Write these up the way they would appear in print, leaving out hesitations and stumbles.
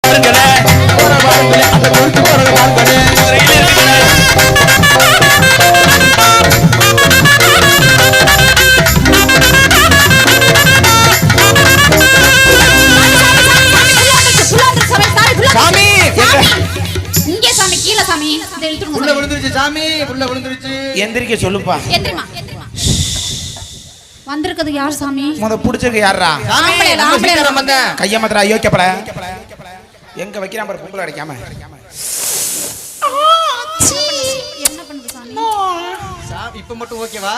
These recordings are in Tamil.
பாருங்களே அந்த குறிச்சு போறத பாருங்களே சாமி இங்கே சாமி கீழ சாமி உள்ள விழுந்துருச்சு சாமி உள்ள விழுந்துருச்சு எந்திரிக்க சொல்லுப்பா எந்திரிமா வந்திருக்கிறது யார் சாமி முத புடிச்சிருக்கு யாரா கைய மாத்திரா யோக்கியப்பட எங்க வைக்கிறான் பாரு பொம்பளை அடிக்காம என்ன பண்ணுது சாமி இப்ப மட்டும் ஓகேவா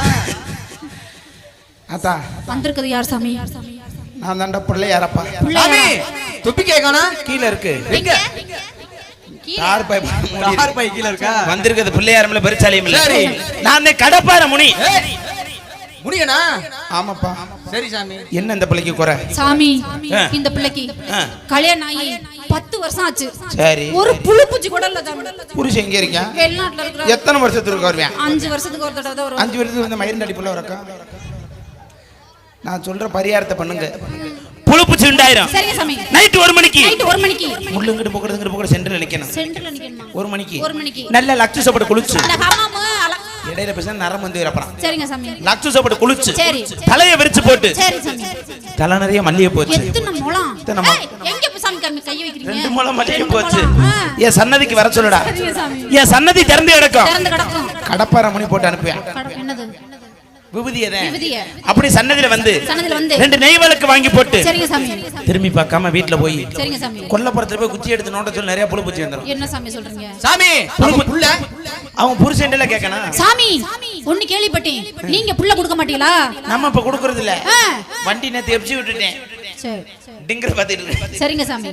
அத்தா வந்திருக்கிறது யார் சாமி நான் தாண்டா பிள்ளையாரப்பா சாமி துப்பி கேக்கானா கீழ இருக்கு எங்க தார் பை கீழ இருக்கா வந்திருக்கிறது பிள்ளையாரம்ல பெருச்சாலியம் இல்ல நான் கடப்பார முனி முடியனா ஆமாப்பா சரி சாமி என்ன இந்த பிள்ளைக்கு குறை சாமி இந்த பிள்ளைக்கு கல்யாணம் ஆகி 10 வருஷம் ஆச்சு சரி ஒரு புழு பூச்சி கூட இல்ல சாமி புருஷன் எங்க இருக்கான் வெளிநாட்டுல இருக்கற எத்தனை வருஷத்துக்கு வருவேன் 5 வருஷத்துக்கு ஒரு தடவை வருவான் 5 வருஷத்துக்கு வந்து மயிரண்ட அடிப்புல வரக்கா நான் சொல்ற பரிகாரத்தை பண்ணுங்க புழுப்புச்சு உண்டாயிரும் சரிங்க சாமி நைட் 1 மணிக்கு முள்ளுங்கிட்டு போக்குறது சென்டர்ல நிக்கணும் நிக்கணுமா 1 மணிக்கு நல்ல லக்ஸு சாப்பாடு குளிச்சு அந்த ஹமாம் இடையில பேச நரம் வந்து வரப்பறான் சரிங்க சாமி லக்ஸு சாப்பாடு குளிச்சு சரி தலைய விரிச்சு போட்டு சரி சாமி தலை நிறைய மல்லிகை போச்சு எத்தனை முழம் எங்க சாமி கை வைக்கிறீங்க 2 முழம் மல்லிகை போச்சு என் சன்னதிக்கு வர சொல்லுடா சரிங்க சாமி என் சன்னதி திறந்து கிடக்கும் கடப்பார மணி போட்டு அனுப்புவேன் என்னது விபூதியதே அப்படி சன்னதில வந்து 2 நெய் விளக்கு வாங்கி போட்டு சரிங்க சாமி திரும்பி பார்க்காம வீட்ல போய் சரிங்க சாமி கொல்லப்புறத்துல போய் குச்சி எடுத்து நோண்ட சொல்லி நிறைய புழு பூச்சி வந்துரும் என்ன சாமி சொல்றீங்க சாமி புள்ள அவன் புருஷன்ல கேக்கணும் சாமி ஒண்ணு கேள்விப்பட்டேன் நீங்க புள்ள கொடுக்க மாட்டீங்களா நம்ம இப்ப கொடுக்கறது இல்ல வண்டி நேத்து எப்சி விட்டுட்டேன் சரி டிங்கர் பாத்துட்டு சரிங்க சாமி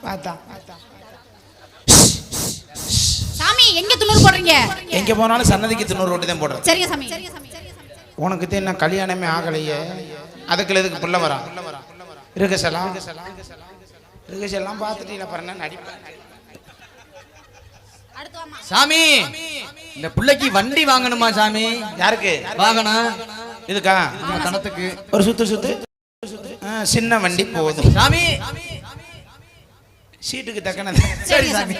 பாத்தா சாமி எங்க துணூர் போடுறீங்க எங்க போனாலும் சன்னதிக்கு துணூர் ரொட்டி தான் போடுறேன் சரிங்க சாமி உனக்கு என்ன கல்யாணமே ஆகலையே அதுக்குள்ள எதுக்கு புள்ள வரா இருக்கசலாம் பார்த்துட்டீங்களா பாருங்க நடிப்பேன் சாமி இந்த பிள்ளைக்கு வண்டி வாங்கணுமா சாமி யாருக்கு வாங்கணும் இதுக்கா கணத்துக்கு ஒரு சுத்து சின்ன வண்டி போதும் சாமி சீட்டுக்கு தக்கனது சரி சாமி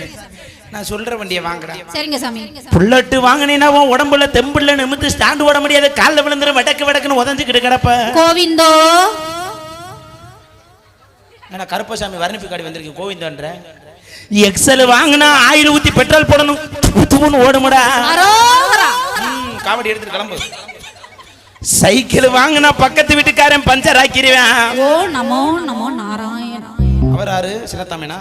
நான் சொல்ற வண்டியை வாங்குறேன் சரிங்க சாமி புல்லட்டு வாங்கினீனா உன் உடம்புல தெம்புல நிமித்து ஸ்டாண்ட் ஓட முடியாது கால்ல விழுந்துரும் வடக்குன்னு உதஞ்சிக்கிட்டு கிடப்ப கோவிந்தோ நான் கருப்பசாமி வர்ணிப்பு வந்திருக்கேன் கோவிந்தன்ற எக்ஸல் வாங்கினா ஆயில் ஊத்தி பெட்ரோல் போடணும் துப்புன்னு ஓடுமுடா காவடி எடுத்துட்டு கிளம்பு சைக்கிள் வாங்கினா பக்கத்து வீட்டுக்காரன் பஞ்சர் ஆக்கிடுவேன் ஓ நமோ நமோ நாராயணா அவர் யாரு சின்னத்தாமேனா